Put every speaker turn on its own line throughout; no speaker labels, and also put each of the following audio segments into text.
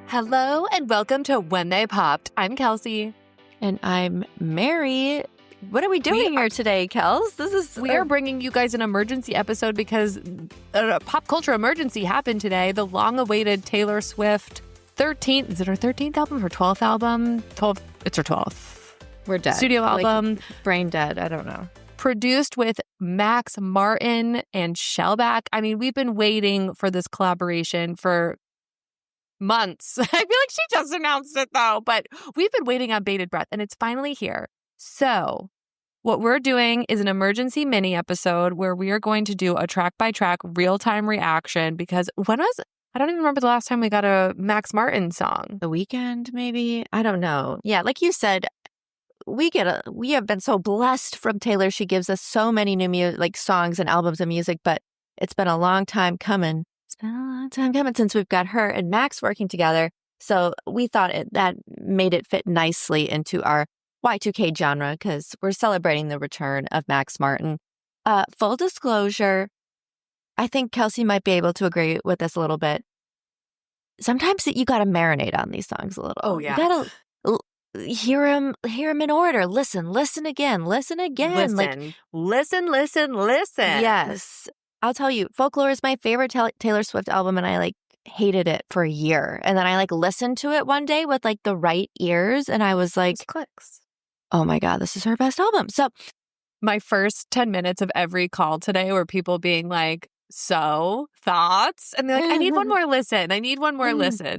Hello and welcome to When They Popped. I'm Kelsey.
And I'm Mary. What are we doing here today, Kels?
We are bringing you guys an emergency episode because a pop culture emergency happened today. The long-awaited Taylor Swift 13th, is it her 13th album or 12th album? 12th, it's her 12th.
We're dead.
Studio album.
Brain dead, I don't know.
Produced with Max Martin and Shellback. I mean, we've been waiting for this collaboration for months. I feel like she just announced it though, but we've been waiting on bated breath and it's finally here. So what we're doing is an emergency mini episode where we are going to do a track by track real-time reaction because I don't even remember the last time we got a Max Martin song.
The Weekend, maybe? I don't know. Yeah, like you said, we have been so blessed from Taylor. She gives us so many new songs and albums of music, but it's been a long time coming. It's been a long time coming since we've got her and Max working together. So we thought that made it fit nicely into our Y2K genre because we're celebrating the return of Max Martin. Full disclosure, I think Kelsey might be able to agree with this a little bit. Sometimes you got to marinate on these songs a little.
Oh, yeah.
You got to hear them in order. Listen again. Listen.
Listen.
Yes. I'll tell you, Folklore is my favorite Taylor Swift album, and I hated it for a year. And then I listened to it one day with the right ears, and I was like,
clicks.
Oh my God, this is her best album. So
my first 10 minutes of every call today were people being like, so thoughts? And they're like, I need one more listen.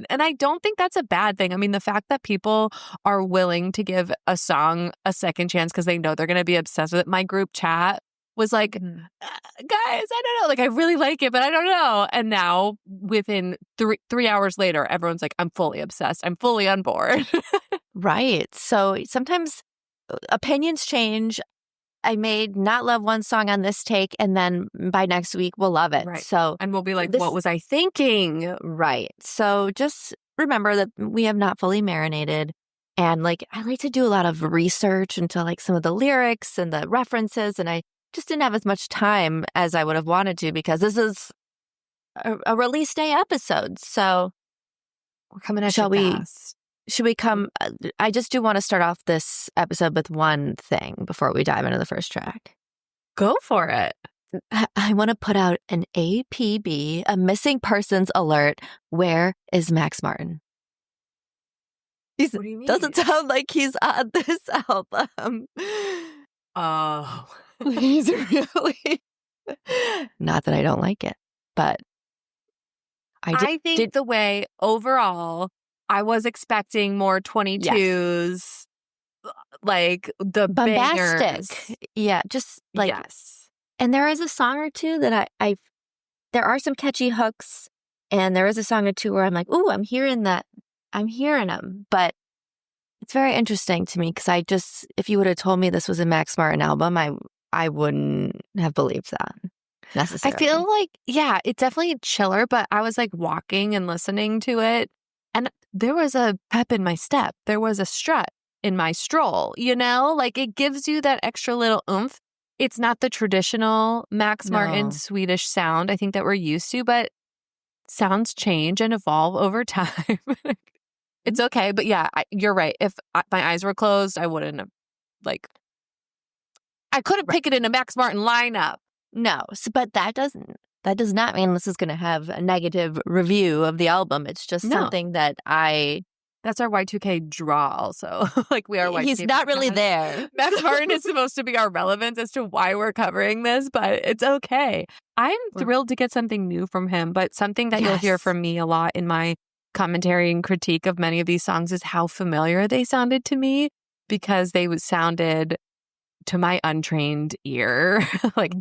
And I don't think that's a bad thing. I mean, the fact that people are willing to give a song a second chance because they know they're going to be obsessed with it. My group chat was like, guys, I don't know. I really like it, but I don't know. And now within three hours later, everyone's like, I'm fully obsessed. I'm fully on board.
Right. So sometimes opinions change. I may not love one song on this take, and then by next week, we'll love it.
Right.
So,
and we'll be like, what was I thinking?
Right. So just remember that we have not fully marinated. And I like to do a lot of research into some of the lyrics and the references, and I just didn't have as much time as I would have wanted to because this is a release day episode. So
we're coming at you fast.
Should we come? I just do want to start off this episode with one thing before we dive into the first track.
Go for it.
I want to put out an APB, a missing persons alert. Where is Max Martin?
What do you mean?
Doesn't sound like he's on this album.
Oh.
He's really... Not that I don't like it, but
I think the way overall... I was expecting more 22s, the
bombastic.
bangers.
Yeah, just
yes.
And there is a song or two that there are some catchy hooks, and there is a song or two where I'm like, ooh, I'm hearing them. But it's very interesting to me because if you would have told me this was a Max Martin album, I wouldn't have believed that necessarily.
I feel like, it's definitely chiller, but I was walking and listening to it. And there was a pep in my step. There was a strut in my stroll, it gives you that extra little oomph. It's not the traditional Max Martin Swedish sound I think that we're used to, but sounds change and evolve over time. It's okay. But yeah, you're right. If my eyes were closed, I wouldn't have, I couldn't pick it in a Max Martin lineup.
No, but that does not mean this is going to have a negative review of the album. It's just something that
That's our Y2K draw also. We are Y2K.
He's not really there.
Max Martin is supposed to be our relevance as to why we're covering this, but it's okay. I'm thrilled to get something new from him, but something that you'll hear from me a lot in my commentary and critique of many of these songs is how familiar they sounded to me because they sounded to my untrained ear,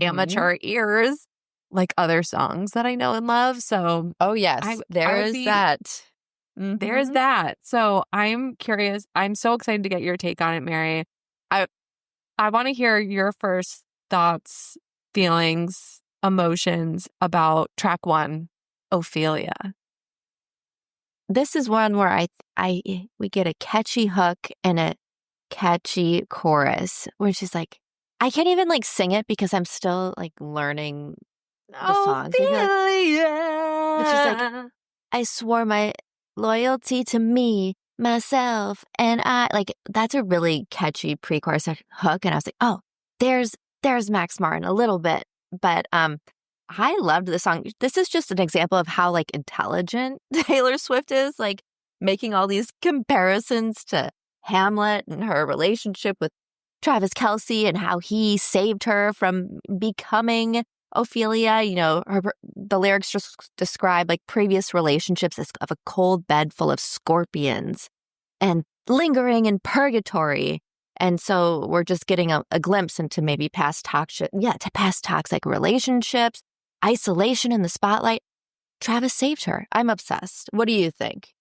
amateur ears, like other songs that I know and love. So,
oh yes, there's that.
Mm-hmm. There's that. So I'm curious. I'm so excited to get your take on it, Mary. I want to hear your first thoughts, feelings, emotions about track 1, Ophelia.
This is one where we get a catchy hook and a catchy chorus, where she's like, I can't even sing it because I'm still learning the songs.
Ophelia.
But she's like, I swore my loyalty to me, myself, and I. Like, that's a really catchy pre-chorus hook. And I was like, oh, there's Max Martin a little bit. But I loved the song. This is just an example of how like intelligent Taylor Swift is, like making all these comparisons to Hamlet and her relationship with Travis Kelsey and how he saved her from becoming Ophelia. You know, the lyrics just describe like previous relationships of a cold bed full of scorpions and lingering in purgatory. And so we're just getting a glimpse into maybe past toxic relationships, isolation in the spotlight. Travis saved her. I'm obsessed. What do you think?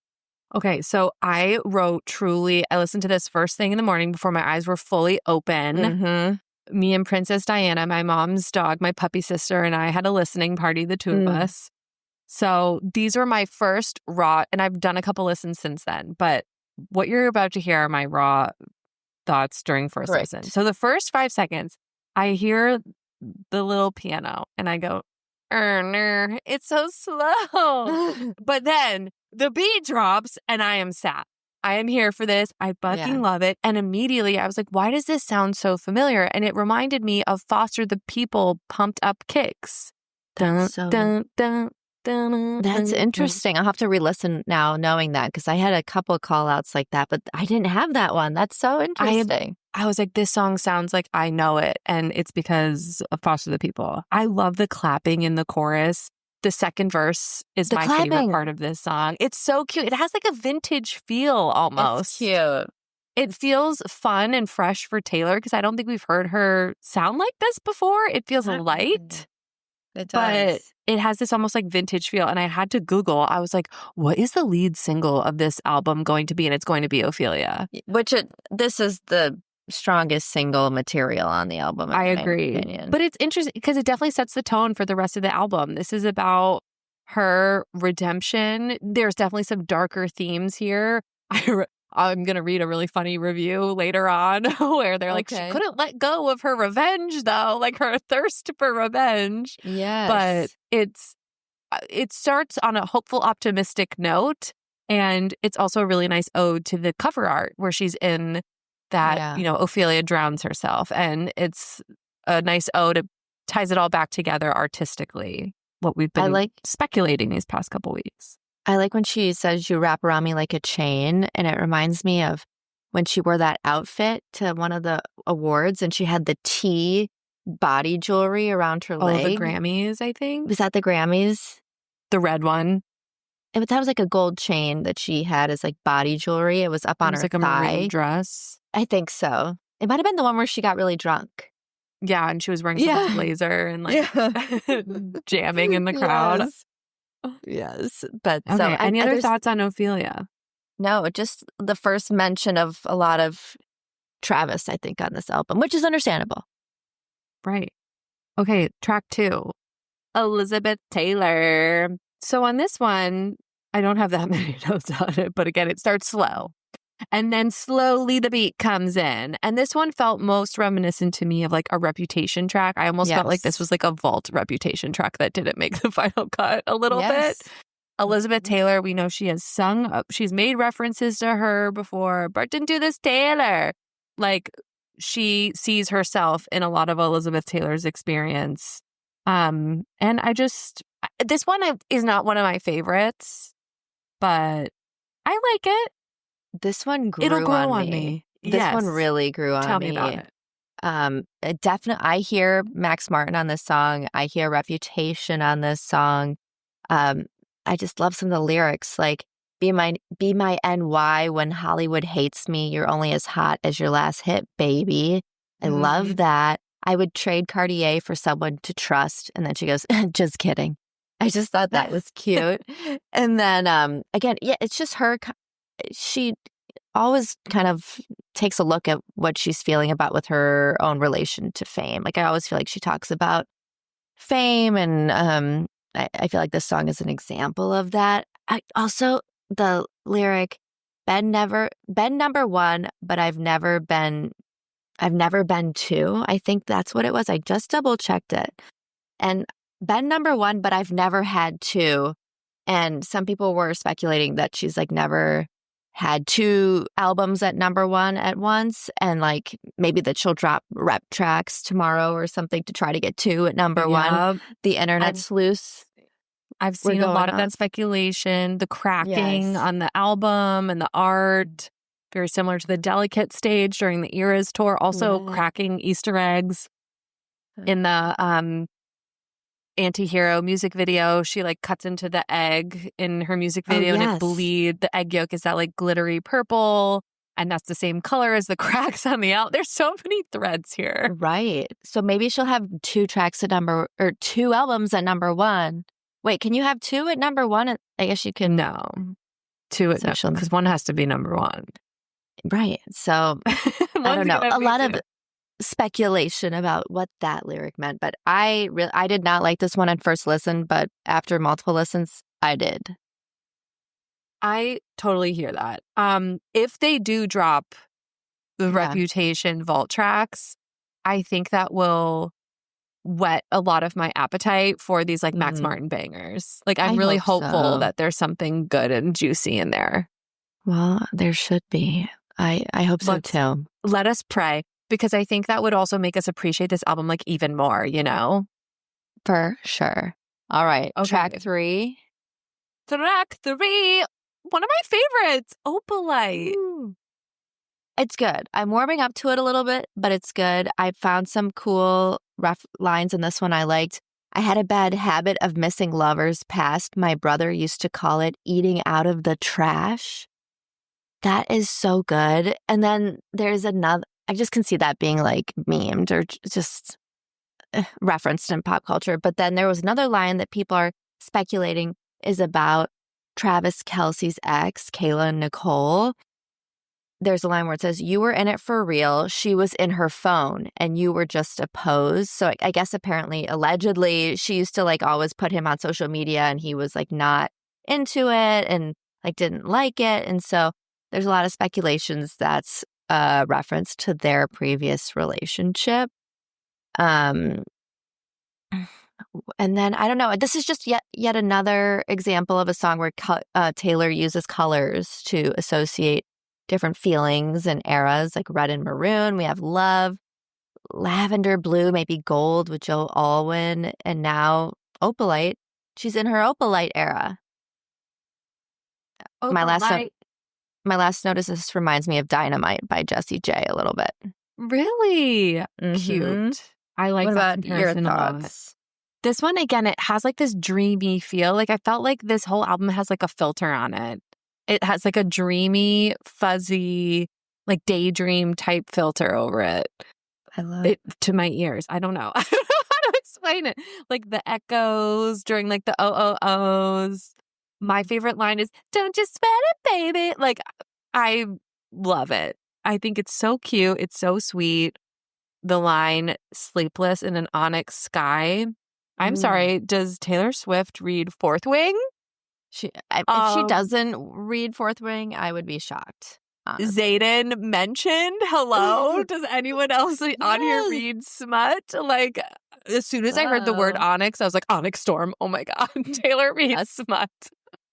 Okay, so I listened to this first thing in the morning before my eyes were fully open.
Mm-hmm.
Me and Princess Diana, my mom's dog, my puppy sister, and I had a listening party, the two of us. So these were my first raw, and I've done a couple listens since then, but what you're about to hear are my raw thoughts during first listen. So the first 5 seconds, I hear the little piano and I go, it's so slow. But then the beat drops and I am sat. I am here for this. I fucking love it. And immediately I was like, why does this sound so familiar? And it reminded me of Foster the People Pumped Up Kicks.
That's interesting. I'll have to re-listen now knowing that, because I had a couple call outs like that, but I didn't have that one. That's so interesting.
I was like, this song sounds like I know it. And it's because of Foster the People. I love the clapping in the chorus. The second verse is my favorite part of this song. It's so cute. It has like a vintage feel almost.
It's cute.
It feels fun and fresh for Taylor because I don't think we've heard her sound like this before. It feels light.
It does.
But it has this almost like vintage feel. And I had to Google. I was like, what is the lead single of this album going to be? And it's going to be Ophelia.
This is the strongest single material on the album.
I agree. But it's interesting because it definitely sets the tone for the rest of the album. This is about her redemption. There's definitely some darker themes here. I'm going to read a really funny review later on where they're like, she couldn't let go of her revenge, though, like her thirst for revenge.
Yes.
But it starts on a hopeful, optimistic note. And it's also a really nice ode to the cover art where she's in that, Ophelia drowns herself. And it's a nice ode. It ties it all back together artistically, what we've been speculating these past couple weeks.
I like when she says, you wrap around me like a chain. And it reminds me of when she wore that outfit to one of the awards and she had the T body jewelry around her leg.
Oh, the Grammys, I think.
Was that the Grammys?
The red one.
That was like a gold chain that she had as like body jewelry. It was up on her
like
thigh.
A marine dress.
I think so. It might have been the one where she got really drunk.
Yeah, and she was wearing some blazer and like jamming in the crowd.
Yes. But
okay,
so
any other thoughts on Ophelia?
No, just the first mention of a lot of Travis, I think, on this album, which is understandable.
Right. Okay, track 2. Elizabeth Taylor. So on this one, I don't have that many notes on it, but again, it starts slow. And then slowly the beat comes in. And this one felt most reminiscent to me of like a Reputation track. I almost felt like this was like a vault Reputation track that didn't make the final cut a little bit. Elizabeth Taylor, we know she has she's made references to her before, but didn't do this Taylor. Like she sees herself in a lot of Elizabeth Taylor's experience. And this one is not one of my favorites, but I like it.
This one
It'll grow on me.
This one really grew on me.
Tell me about it.
Definitely, I hear Max Martin on this song. I hear Reputation on this song. I just love some of the lyrics, like be my NY when Hollywood hates me. You're only as hot as your last hit, baby. I love that. I would trade Cartier for someone to trust. And then she goes, just kidding. I just thought that was cute. And then again, it's just her. She always kind of takes a look at what she's feeling about with her own relation to fame. Like I always feel like she talks about fame, and I feel like this song is an example of that. Also, the lyric, been number one, but I've never been two. I think that's what it was. I just double checked it. And been number one, but I've never had two. And some people were speculating that she's like never had 2 albums at number 1 at once, and like maybe that she'll drop rep tracks tomorrow or something to try to get 2 at number 1. The internet's loose.
I've seen a lot of that speculation, the cracking on the album and the art, very similar to the Delicate stage during the Eras tour, also cracking Easter eggs in the Anti-Hero music video. She like cuts into the egg in her music video and it bleeds. The egg yolk is that like glittery purple, and that's the same color as the cracks on the out. There's so many threads here.
Right. So maybe she'll have 2 tracks at 2 albums at number 1. Wait, can you have 2 at number 1? I guess you can.
No. 2 at because 1 has to be number 1.
Right. So I don't know. A lot of speculation about what that lyric meant, but I did not like this one at first listen, but after multiple listens, I did.
I totally hear that. If they do drop the Reputation vault tracks, I think that will whet a lot of my appetite for these like Max Martin bangers. Like I'm really hopeful that there's something good and juicy in there.
Well, there should be. I hope so too.
Let us pray, because I think that would also make us appreciate this album like even more, you know?
For sure. All right. Okay. Track 3.
Track 3. One of my favorites, Opalite.
Ooh. It's good. I'm warming up to it a little bit, but it's good. I found some cool rough lines in this one I liked. I had a bad habit of missing lovers past. My brother used to call it eating out of the trash. That is so good. And then there's another, I just can see that being like memed or just referenced in pop culture. But then there was another line that people are speculating is about Travis Kelsey's ex, Kayla Nicole. There's a line where it says, you were in it for real. She was in her phone and you were just a pose. So I guess apparently, allegedly, she used to like always put him on social media and he was like not into it and like didn't like it. And so there's a lot of speculations that's a reference to their previous relationship. And then I don't know. This is just yet another example of a song where Taylor uses colors to associate different feelings and eras, like red and maroon. We have love, lavender blue, maybe gold with Joe Alwyn, and now Opalite. She's in her Opalite era.
Opalite.
My last notice, this reminds me of Dynamite by Jessie J a little bit.
Really? Cute. I like that comparison a lot. This one, again, it has like this dreamy feel. Like I felt like this whole album has like a filter on it. It has like a dreamy, fuzzy, like daydream type filter over it.
I love it.
To my ears. I don't know. I don't know how to explain it. Like the echoes during like the OOOs. My favorite line is, don't you sweat it, baby. Like, I love it. I think it's so cute. It's so sweet. The line, sleepless in an onyx sky. I'm sorry, does Taylor Swift read Fourth Wing?
If she doesn't read Fourth Wing, I would be shocked.
Zayden mentioned, hello? Does anyone else on here read smut? Like, as soon as I heard the word onyx, I was like, Onyx Storm. Oh my God, Taylor reads smut.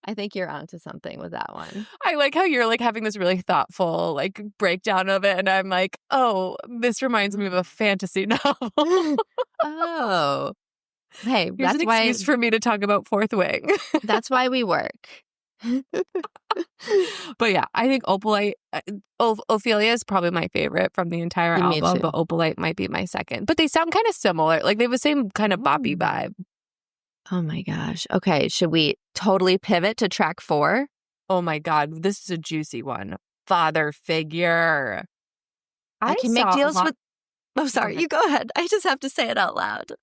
I think you're onto something with that one.
I like how you're like having this really thoughtful like breakdown of it. And I'm like, oh, this reminds me of a fantasy novel.
Oh. Hey,
here's an excuse for me to talk about Fourth Wing.
That's why we work.
But yeah, I think Opalite, Ophelia is probably my favorite from the entire album, but Opalite might be my second. But they sound kind of similar. Like they have the same kind of boppy vibe.
Oh my gosh. Okay, should we totally pivot to track 4?
Oh my God, this is a juicy one. Father Figure.
I can make deals with... Oh, sorry, you go ahead. I just have to say it out loud.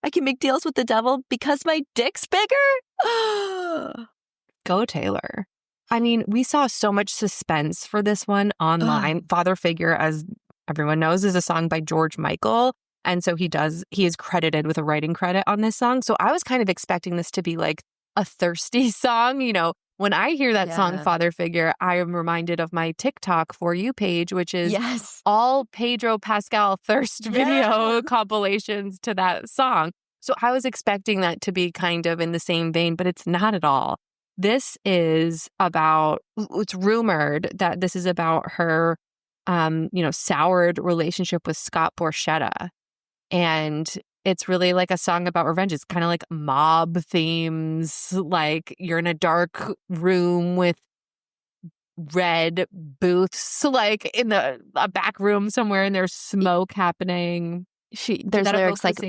I can make deals with the devil because my dick's bigger?
Go, Taylor. I mean, we saw so much suspense for this one online. Father Figure, as everyone knows, is a song by George Michael. And so he is credited with a writing credit on this song. So I was kind of expecting this to be like a thirsty song. You know, when I hear that song, Father Figure, I am reminded of my TikTok For You page, which is all Pedro Pascal thirst video compilations to that song. So I was expecting that to be kind of in the same vein, but it's not at all. This is about, it's rumored that this is about her, soured relationship with Scott Borchetta. And it's really like a song about revenge. It's kind of like mob themes, like you're in a dark room with red booths, like in a back room somewhere, and there's smoke happening.
There's lyrics like,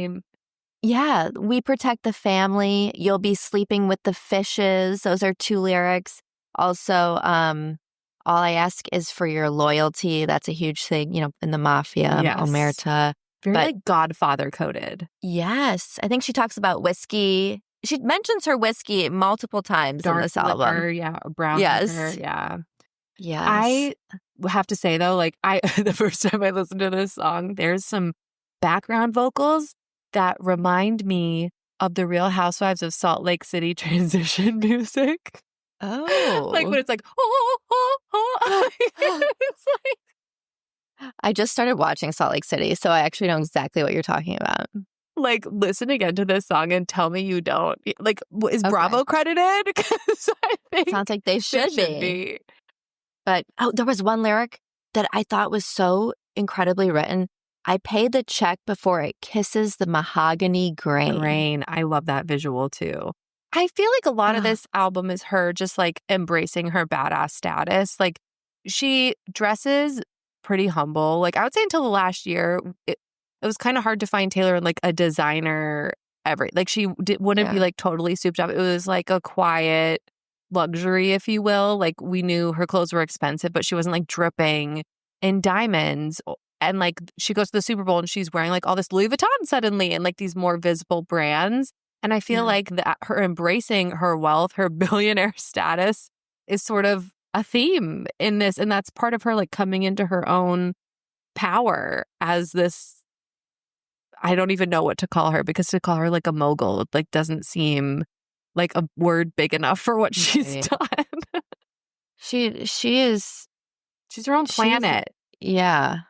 yeah, we protect the family. You'll be sleeping with the fishes. Those are 2 lyrics. Also, all I ask is for your loyalty. That's a huge thing, in the mafia,
Yes.
omerta.
Very like Godfather coded.
Yes. I think she talks about whiskey. She mentions her whiskey multiple times in this
liquor,
album.
Yeah, brown liquor, yeah.
Yes.
I have to say, though, like the first time I listened to this song, there's some background vocals that remind me of the Real Housewives of Salt Lake City transition music.
Oh.
Like when it's like, it's like,
I just started watching Salt Lake City, so I actually know exactly what you're talking about.
Like, listen again to this song and tell me you don't. Like, is Bravo credited? Because I think
sounds like they should be. But there was one lyric that I thought was so incredibly written. I pay the check before it kisses the mahogany grain.
I love that visual too. I feel like a lot of this album is her just like embracing her badass status. Like she dresses pretty humble. Like I would say until the last year, it was kind of hard to find Taylor in like a designer like she wouldn't be like totally souped up. It was like a quiet luxury, if you will. Like we knew her clothes were expensive, but she wasn't like dripping in diamonds. And like she goes to the Super Bowl and she's wearing like all this Louis Vuitton suddenly and like these more visible brands. And I feel like that her embracing her wealth, her billionaire status is sort of a theme in this. And that's part of her like coming into her own power as this, I don't even know what to call her, because to call her like a mogul like doesn't seem like a word big enough for what she's done.
She's
her own planet.
Yeah.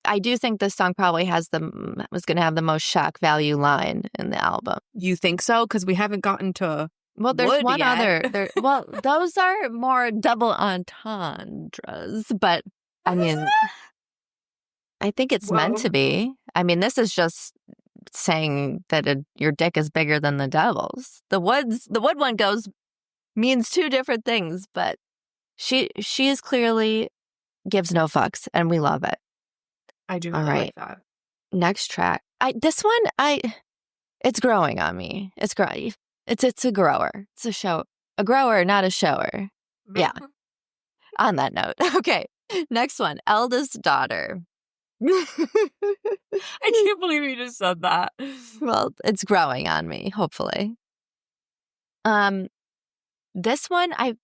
I do think this song probably was going to have the most shock value line in the album.
You think so? Because we haven't gotten to
Well, there's one
yet.
other. Well, those are more double entendres, but I mean, I think it's meant to be. I mean, this is just saying that your dick is bigger than the devil's. The wood one means 2 different things, but she is clearly gives no fucks, and we love it.
I do really like that.
Next track. This one, it's growing on me. It's growing. It's a grower. It's a grower, not a shower. Yeah. On that note. Okay. Next one. Eldest daughter.
I can't believe you just said that.
Well, it's growing on me, hopefully. This one I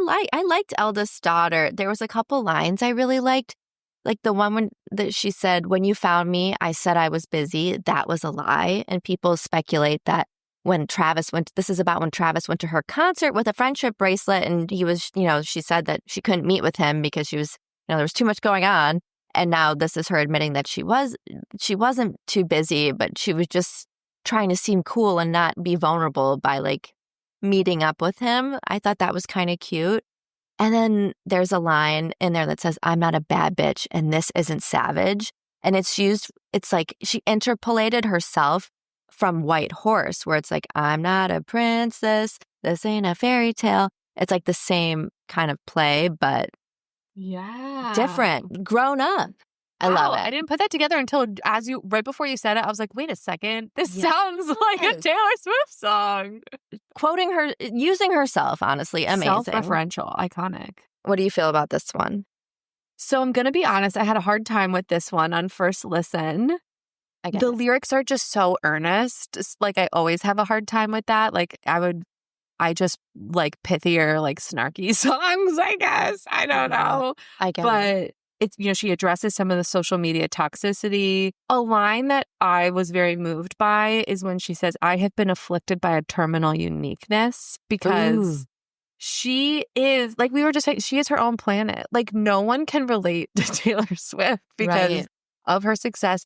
like. I liked Eldest Daughter. There was a couple lines I really liked. Like the one that she said, "When you found me, I said I was busy. That was a lie." And people speculate that this is about when Travis went to her concert with a friendship bracelet, and he was, she said that she couldn't meet with him because she was, there was too much going on. And now this is her admitting that she wasn't too busy, but she was just trying to seem cool and not be vulnerable by like meeting up with him. I thought that was kind of cute. And then there's a line in there that says, "I'm not a bad bitch and this isn't savage." And it's like she interpolated herself from White Horse, where it's like, "I'm not a princess. This ain't a fairy tale." It's like the same kind of play, but different, grown up. I love it.
I didn't put that together until right before you said it. I was like, wait a second. This sounds like a Taylor Swift song.
Quoting her, using herself, honestly, amazing.
Self-referential, iconic.
What do you feel about this one?
So I'm going to be honest. I had a hard time with this one on first listen. The lyrics are just so earnest. Like I always have a hard time with that. Like I just like pithier, like snarky songs, I guess. I don't know.
I get
it. It's, she addresses some of the social media toxicity. A line that I was very moved by is when she says, "I have been afflicted by a terminal uniqueness," because she is, like we were just saying, she is her own planet. Like no one can relate to Taylor Swift because of her success.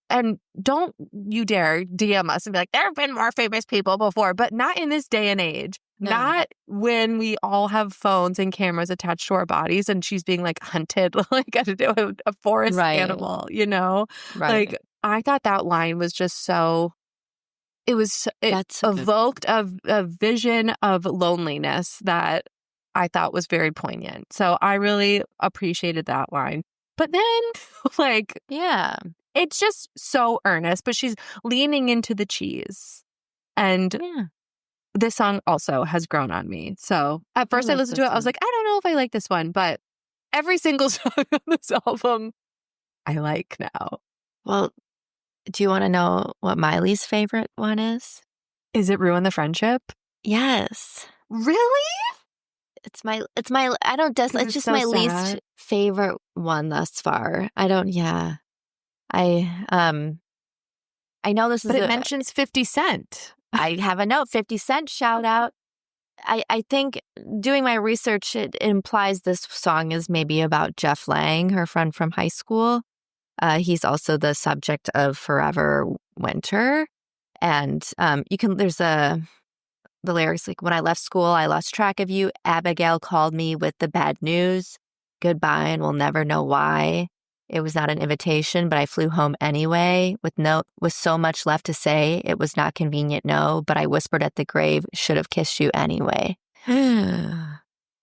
and don't you dare DM us and be like, there have been more famous people before, but not in this day and age.
No.
Not when we all have phones and cameras attached to our bodies and she's being like hunted like a forest animal, you know?
Right.
Like, I thought that line was just so, it evoked a vision of loneliness that I thought was very poignant. So I really appreciated that line. But then, like,
yeah,
it's just so earnest, but she's leaning into the cheese. And this song also has grown on me. So at first I listened to it, I was like, I don't know if I like this one, but every single song on this album, I like now.
Well, do you want to know what my least favorite one is?
Is it Ruin the Friendship?
Yes.
Really?
It's my, it's just so my least favorite one thus far. I know this is,
but it mentions 50 Cent.
I have a note, 50 Cent shout out. I think doing my research, it implies this song is maybe about Jeff Lang, her friend from high school. He's also the subject of Forever Winter. And there's the lyrics like, when I left school, I lost track of you. Abigail called me with the bad news. Goodbye, and we'll never know why. It was not an invitation, but I flew home anyway with so much left to say. It was not convenient, no, but I whispered at the grave, should have kissed you anyway.
I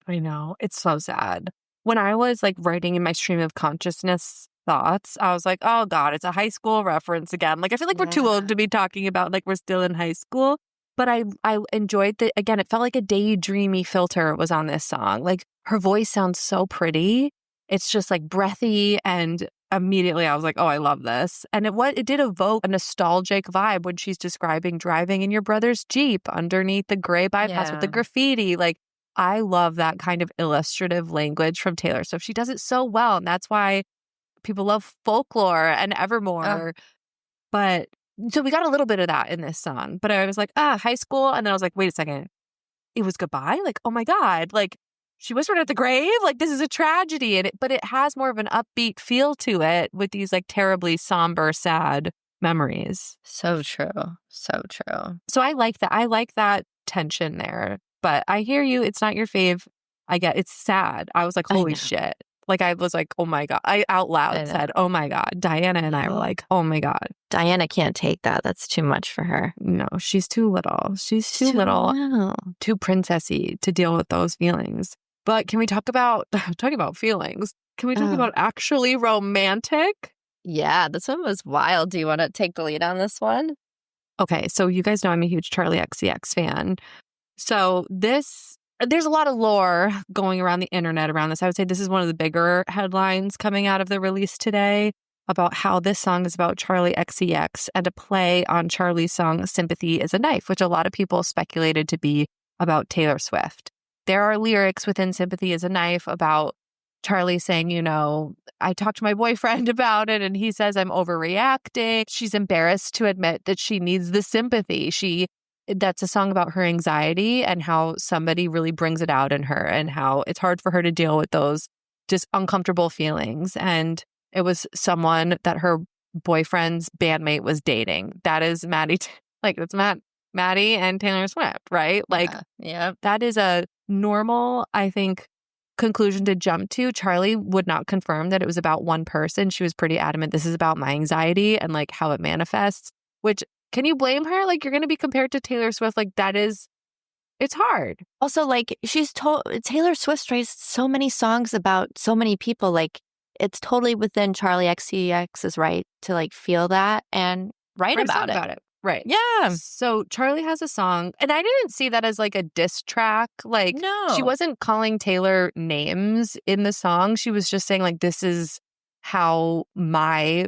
know. It's so sad. When I was like writing in my stream of consciousness thoughts, I was like, oh God, it's a high school reference again. Like, I feel like we're too old to be talking about like we're still in high school. But I enjoyed again, it felt like a daydreamy filter was on this song. Like, her voice sounds so pretty. It's just like breathy, and immediately I was like, oh, I love this. And it did evoke a nostalgic vibe when she's describing driving in your brother's Jeep underneath the gray bypass with the graffiti. Like, I love that kind of illustrative language from Taylor Swift. She does it so well, and that's why people love Folklore and Evermore. But so we got a little bit of that in this song. But I was like, high school. And then I was like, wait a second. It was goodbye? Like, oh my God. Like, she whispered at the grave? Like, this is a tragedy. But it has more of an upbeat feel to it with these like terribly somber, sad memories.
So true. So true.
So I like that. I like that tension there. But I hear you. It's not your fave. I get it's sad. I was like, holy shit. Like, I was like, oh my God. I out loud said, oh my God. Diana and I were like, oh my God.
Diana can't take that. That's too much for her.
No, she's too little. She's too little. Too princessy to deal with those feelings. But can we talk about, talking about feelings, can we talk about actually romantic?
Yeah, this one was wild. Do you want to take the lead on this one?
Okay, so you guys know I'm a huge Charli XCX fan. So there's a lot of lore going around the internet around this. I would say this is one of the bigger headlines coming out of the release today about how this song is about Charli XCX and a play on Charli's song Sympathy is a Knife, which a lot of people speculated to be about Taylor Swift. There are lyrics within Sympathy is a Knife about Charli saying, you know, I talked to my boyfriend about it and he says I'm overreacting. She's embarrassed to admit that she needs the sympathy. That's a song about her anxiety and how somebody really brings it out in her and how it's hard for her to deal with those just uncomfortable feelings. And it was someone that her boyfriend's bandmate was dating. That is Maddie, that's Maddie and Taylor Swift, right? That is a normal, I think, conclusion to jump to. Charli would not confirm that it was about one person. She was pretty adamant, this is about my anxiety and like how it manifests, which can you blame her? Like, you're going to be compared to Taylor Swift. Like, it's hard.
Also, like, Taylor Swift writes so many songs about so many people. Like, it's totally within Charli XCX's right to like feel that and write about it.
Right.
Yeah.
So Charli has a song, and I didn't see that as like a diss track. Like,
no.
She wasn't calling Taylor names in the song. She was just saying like, this is how my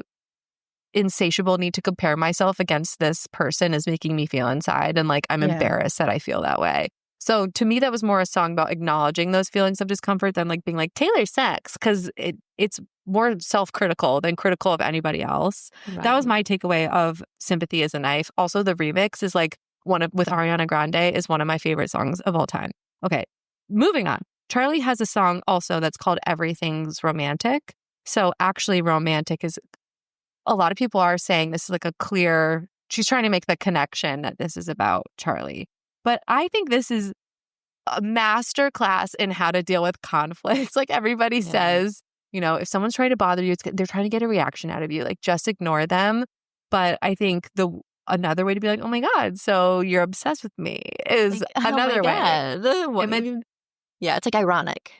insatiable need to compare myself against this person is making me feel inside. And like, I'm embarrassed that I feel that way. So to me, that was more a song about acknowledging those feelings of discomfort than like being like Taylor sucks, because it's more self-critical than critical of anybody else. Right. That was my takeaway of Sympathy is a Knife. Also, the remix is like with Ariana Grande is one of my favorite songs of all time. Okay, moving on. Charli has a song also that's called Everything's Romantic. So actually romantic is a lot of people are saying this is like a clear, she's trying to make the connection that this is about Charlie. But I think this is a master class in how to deal with conflicts. Like everybody says, you know, if someone's trying to bother you, they're trying to get a reaction out of you. Like just ignore them. But I think another way to be like, oh my God, so you're obsessed with me is
like,
another
way. Yeah, it's like ironic.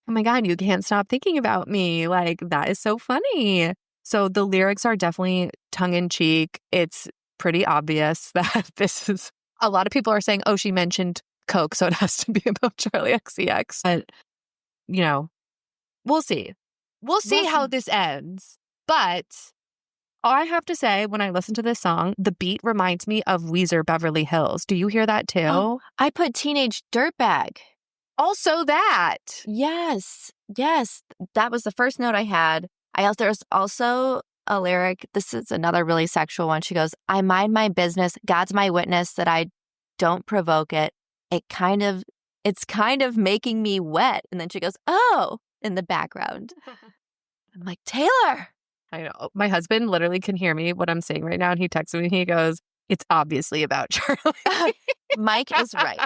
Oh my God, you can't stop thinking about me. Like, that is so funny. So the lyrics are definitely tongue in cheek. It's pretty obvious that this is, a lot of people are saying, oh, she mentioned Coke, so it has to be about Charlie XCX. But, you know, we'll see. We'll see how this ends. But I have to say, when I listen to this song, the beat reminds me of Weezer Beverly Hills. Do you hear that too?
Oh, I put Teenage Dirtbag.
Also that.
Yes. That was the first note I had. There's also a lyric. This is another really sexual one. She goes, I mind my business. God's my witness that I don't provoke it. It's kind of making me wet. And then she goes, oh, in the background. I'm like, Taylor.
I know. My husband literally can hear me what I'm saying right now. And he texts me. He goes, it's obviously about Charlie.
Mike is right.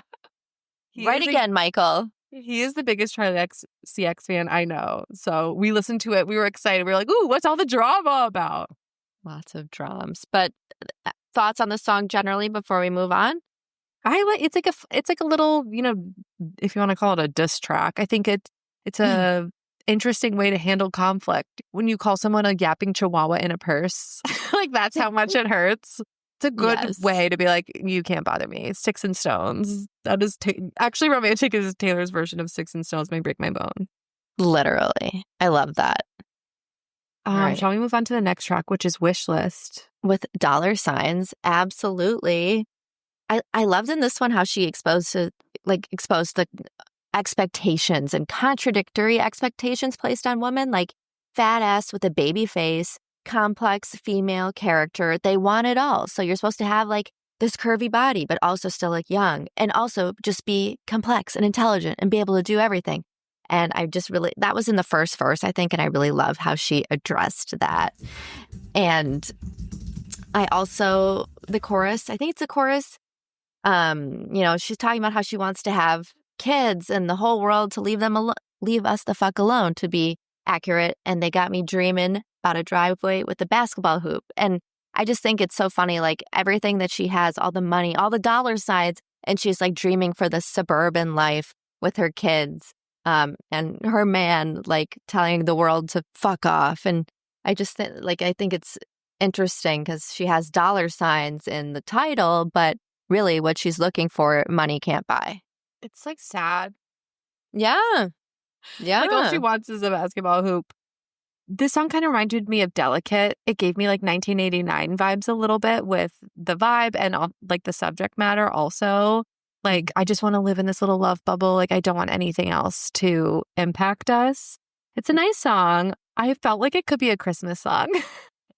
Right again, Michael.
He is the biggest Charlie XCX fan I know. So we listened to it. We were excited. We were like, ooh, what's all the drama about?
Lots of drums. But thoughts on the song generally before we move on?
It's like a little, you know, if you want to call it a diss track. I think it's a interesting way to handle conflict. When you call someone a yapping chihuahua in a purse, like that's how much it hurts. It's a good way to be like, you can't bother me. Sticks and stones. That is actually romantic is Taylor's version of Sticks and Stones may break my bone.
Literally. I love that.
Right. Shall we move on to the next track, which is Wish List?
With dollar signs. Absolutely. I loved in this one how she exposed the expectations and contradictory expectations placed on women, like fat ass with a baby face, complex female character. They want it all. So you're supposed to have like this curvy body, but also still look young and also just be complex and intelligent and be able to do everything. And I just really, that was in the first verse, I think. And I really love how she addressed that. And I also, the chorus, I think it's the chorus. You know, she's talking about how she wants to have kids and the whole world to leave us the fuck alone, to be accurate. And they got me dreaming about a driveway with a basketball hoop. And I just think it's so funny, like everything that she has, all the money, all the dollar signs, and she's like dreaming for this suburban life with her kids, and her man like telling the world to fuck off. And I just I think it's interesting because she has dollar signs in the title, but really what she's looking for, money can't buy.
It's like sad.
Yeah.
Like all she wants is a basketball hoop. This song kind of reminded me of Delicate. It gave me like 1989 vibes a little bit with the vibe and like the subject matter also. Like, I just want to live in this little love bubble. Like, I don't want anything else to impact us. It's a nice song. I felt like it could be a Christmas song.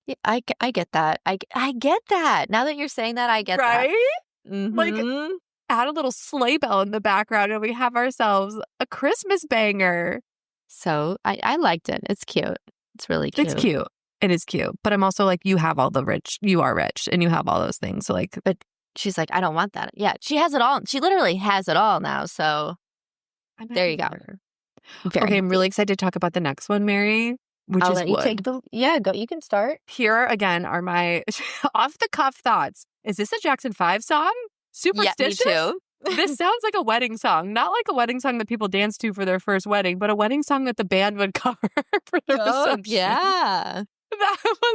Yeah, I get that. I get that. Now that you're saying that, I get that.
Right?
Mm-hmm.
Like, add a little sleigh bell in the background and we have ourselves a Christmas banger.
So I liked it. It's cute. It's really cute.
It's cute. It is cute. But I'm also like, you have all the rich. You are rich and you have all those things. So like,
but she's like, I don't want that. Yeah, she has it all. She literally has it all now. So there you go.
Okay, I'm really excited to talk about the next one, Mary. Which
I'll
is
let you
Wood.
take go. You can start.
Here again are my off the cuff thoughts. Is this a Jackson 5 song? Superstitious?
Yeah, me too.
This sounds like a wedding song. Not like a wedding song that people dance to for their first wedding, but a wedding song that the band would cover for their reception.
Yeah.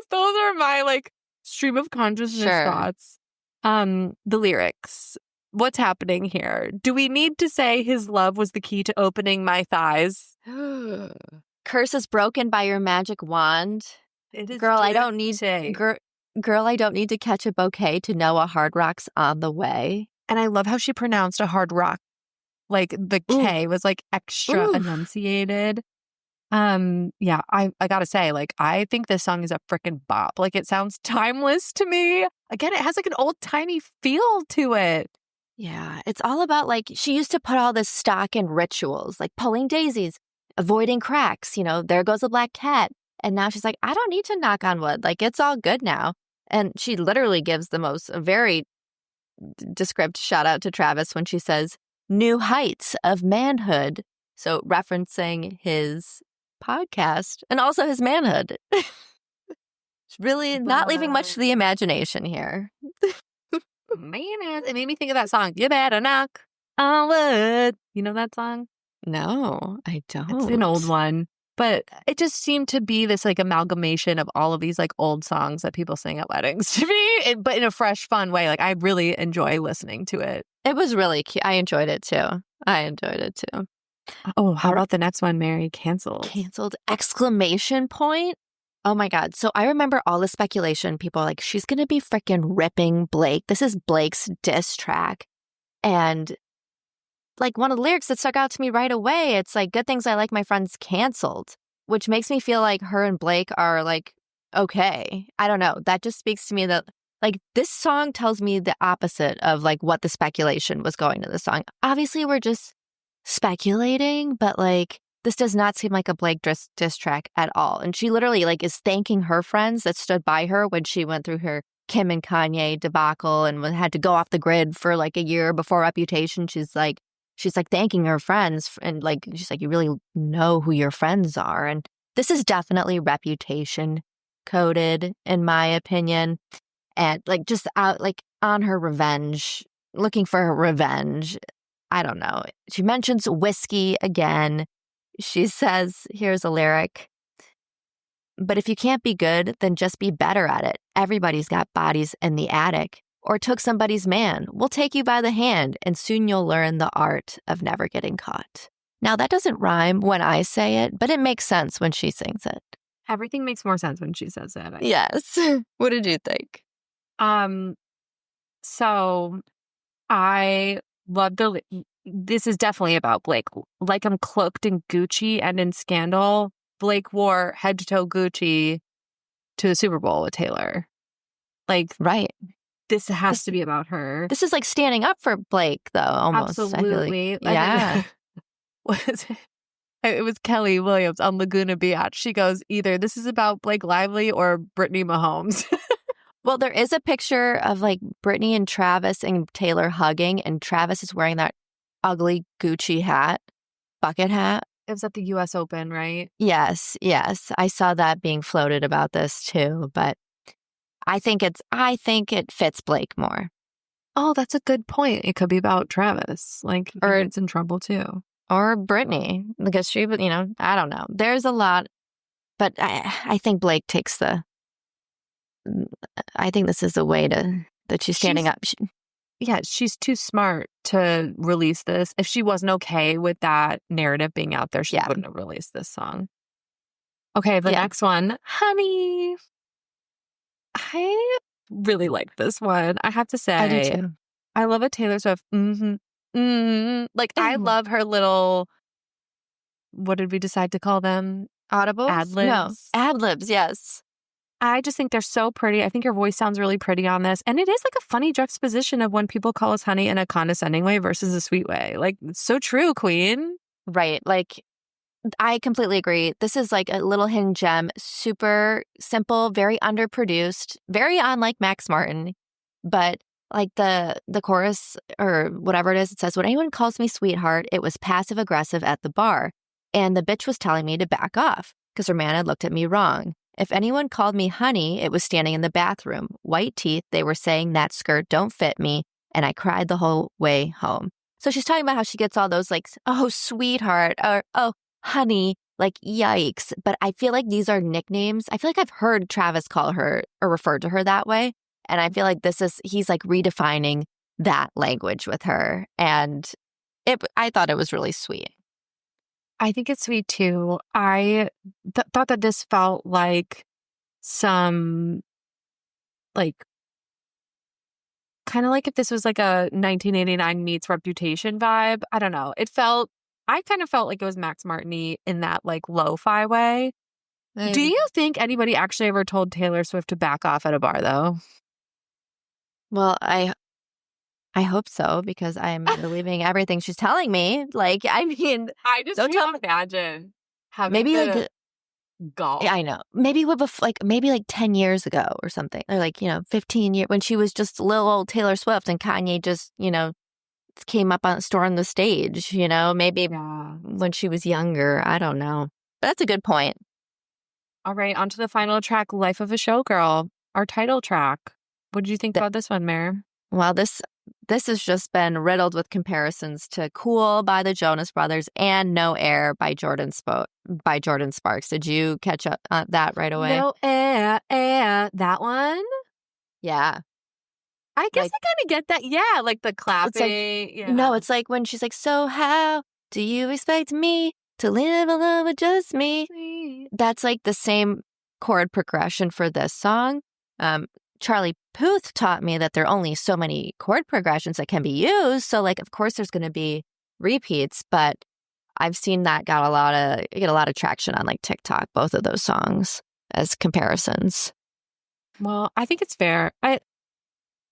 Those are my like stream of consciousness thoughts. The lyrics. What's happening here? Do we need to say his love was the key to opening my thighs?
Curse is broken by your magic wand.
It is
Girl, I don't need Girl, I don't need to catch a bouquet to know a hard rock's on the way.
And I love how she pronounced a hard rock. Like the K was like extra enunciated. Yeah, I gotta say, like, I think this song is a freaking bop. Like, it sounds timeless to me. Again, it has like an old-timey feel to it.
Yeah, it's all about like, she used to put all this stock in rituals, like pulling daisies, avoiding cracks, there goes a black cat. And now she's like, I don't need to knock on wood. Like, it's all good now. And she literally gives a very descriptive shout out to Travis when she says, new heights of manhood. So referencing his podcast and also his manhood. Really not leaving much to the imagination here.
Man, it made me think of that song. You better knock on wood. You know that song?
No, I don't.
It's an old one. But it just seemed to be this like amalgamation of all of these like old songs that people sing at weddings to me, but in a fresh, fun way. Like I really enjoy listening to it.
It was really cute. I enjoyed it too.
Oh, how about the next one, Mary? Canceled.
Canceled! Exclamation point. Oh my God. So I remember all the speculation. People like, she's going to be freaking ripping Blake. This is Blake's diss track. And like one of the lyrics that stuck out to me right away, it's like, good things I like my friends canceled, which makes me feel like her and Blake are like, okay. I don't know. That just speaks to me that like this song tells me the opposite of like what the speculation was going to the song. Obviously, we're just speculating, but like, this does not seem like a Blake diss track at all. And she literally like is thanking her friends that stood by her when she went through her Kim and Kanye debacle and had to go off the grid for like a year before Reputation. She's like thanking her friends and like, she's like, you really know who your friends are. And this is definitely Reputation coded in my opinion. And like just out like on her revenge, looking for her revenge. I don't know. She mentions whiskey again. She says, here's a lyric, but if you can't be good, then just be better at it. Everybody's got bodies in the attic or took somebody's man. We'll take you by the hand and soon you'll learn the art of never getting caught. Now that doesn't rhyme when I say it, but it makes sense when she sings it.
Everything makes more sense when she says it.
Yes. What did you think?
So I love this is definitely about Blake. Like I'm cloaked in Gucci and in Scandal. Blake wore head to toe Gucci to the Super Bowl with Taylor. Like,
right.
This has to be about her.
This is like standing up for Blake, though, almost.
Absolutely.
Yeah.
It was Kelly Williams on Laguna Beach. She goes, either this is about Blake Lively or Brittany Mahomes.
Well, there is a picture of like Brittany and Travis and Taylor hugging, and Travis is wearing that ugly Gucci hat, bucket hat.
It was at the U.S. Open, right?
Yes. I saw that being floated about this too, but I think it fits Blake more.
Oh, that's a good point. It could be about Travis, like, or it's in trouble too,
or Brittany, because she, I don't know. There's a lot, but I think Blake takes I think this is a way that she's standing up.
Yeah, she's too smart to release this. If she wasn't okay with that narrative being out there, she wouldn't have released this song. Okay, the next one, Honey. I really like this one. I have to say.
I do too.
I love a Taylor Swift. Like, I love her little, what did we decide to call them?
Audibles?
Ad-libs?
No, ad-libs, yes.
I just think they're so pretty. I think your voice sounds really pretty on this. And it is like a funny juxtaposition of when people call us honey in a condescending way versus a sweet way. Like, it's so true, queen.
Right. Like, I completely agree. This is like a little hidden gem. Super simple, very underproduced, very unlike Max Martin. But like the chorus or whatever it is, it says, when anyone calls me sweetheart, it was passive aggressive at the bar. And the bitch was telling me to back off because her man had looked at me wrong. If anyone called me honey, it was standing in the bathroom. White teeth, they were saying that skirt don't fit me, and I cried the whole way home. So she's talking about how she gets all those like, oh, sweetheart, or oh, honey, like yikes. But I feel like these are nicknames. I feel like I've heard Travis call her or refer to her that way. And I feel like he's like redefining that language with her. And I thought it was really sweet.
I think it's sweet too. I thought that this felt like some, like, kind of like if this was like a 1989 meets Reputation vibe. I don't know. I kind of felt like it was Max Martin-y in that like lo-fi way. Do you think anybody actually ever told Taylor Swift to back off at a bar though?
Well, I hope so, because I'm believing everything she's telling me. Like, I mean,
I just don't imagine having
maybe like
Golf.
Yeah, I know. Maybe maybe 10 years ago or something. Or 15 years when she was just little old Taylor Swift and Kanye just, came up on stormed the stage, maybe when she was younger. I don't know. But that's a good point.
All right, on to the final track, Life of a Showgirl, our title track. What did you think about this one, Mare?
Well, this has just been riddled with comparisons to Cool by the Jonas Brothers and No Air by Jordan Sparks. Did you catch up on that right away?
No Air, that one?
Yeah.
I guess I kind of get that. Yeah, like the clapping.
No, it's like when she's like, so how do you expect me to live alone with just me? That's like the same chord progression for this song. Charlie Puth taught me that there are only so many chord progressions that can be used. So of course there's going to be repeats, but I've seen that get a lot of traction on TikTok, both of those songs as comparisons.
Well, I think it's fair.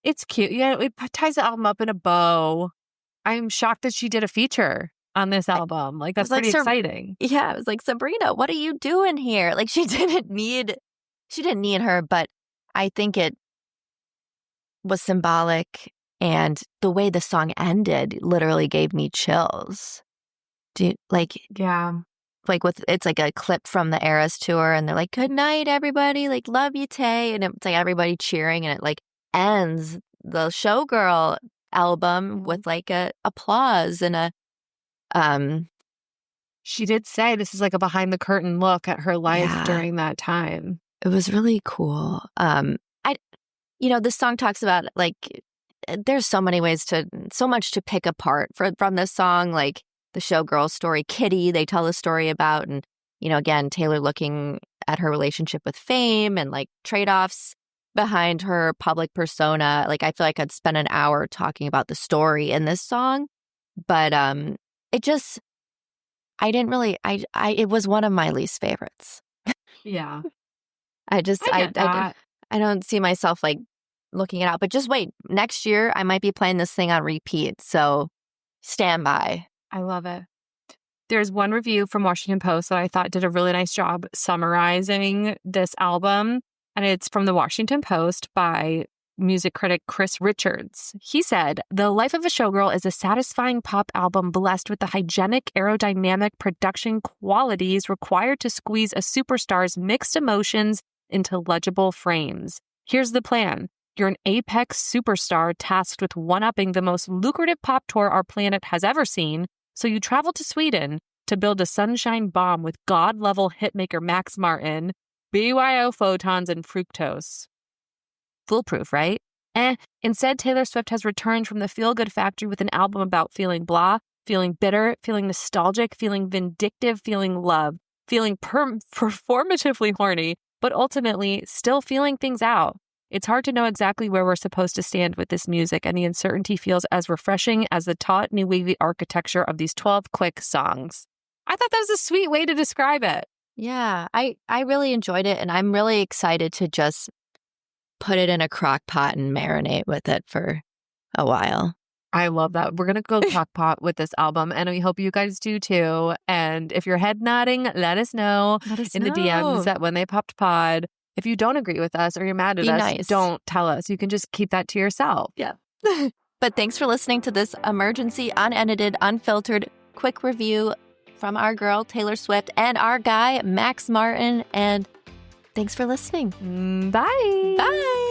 It's cute. Yeah, it ties the album up in a bow. I'm shocked that she did a feature on this album. That's pretty exciting.
Yeah, it was like, Sabrina, what are you doing here? She didn't need her, but I think it was symbolic, and the way the song ended literally gave me chills.
Yeah.
It's like a clip from the Eras tour, and they're like, good night, everybody, love you, Tay. And it's like everybody cheering, and it ends the Showgirl album with a applause and a
She did say this is a behind the curtain look at her life during that time.
It was really cool. This song talks about there's so much to pick apart from this song, the Showgirl story, Kitty, they tell a story about, and again, Taylor looking at her relationship with fame and trade-offs behind her public persona. I feel like I'd spend an hour talking about the story in this song, but it was one of my least favorites.
Yeah.
I don't see myself looking it out, but just wait. Next year, I might be playing this thing on repeat. So stand by.
I love it. There's one review from Washington Post that I thought did a really nice job summarizing this album. And it's from the Washington Post by music critic Chris Richards. He said, "The Life of a Showgirl is a satisfying pop album blessed with the hygienic, aerodynamic production qualities required to squeeze a superstar's mixed emotions into legible frames. Here's the plan. You're an apex superstar tasked with one-upping the most lucrative pop tour our planet has ever seen, so you travel to Sweden to build a sunshine bomb with god-level hitmaker Max Martin, BYO photons, and fructose. Foolproof, right? Instead, Taylor Swift has returned from the feel-good factory with an album about feeling blah, feeling bitter, feeling nostalgic, feeling vindictive, feeling love, feeling performatively horny, but ultimately still feeling things out. It's hard to know exactly where we're supposed to stand with this music, and the uncertainty feels as refreshing as the taut, new wavy architecture of these 12 quick songs." I thought that was a sweet way to describe it.
Yeah, I really enjoyed it, and I'm really excited to just put it in a crock pot and marinate with it for a while.
I love that. We're going to go crock pot with this album, and we hope you guys do too. And if you're head nodding, let us know in the DMs at When They Popped Pod. If you don't agree with us or you're mad at us, don't tell us. You can just keep that to yourself.
Yeah. But thanks for listening to this emergency, unedited, unfiltered, quick review from our girl, Taylor Swift, and our guy, Max Martin. And thanks for listening.
Bye.
Bye.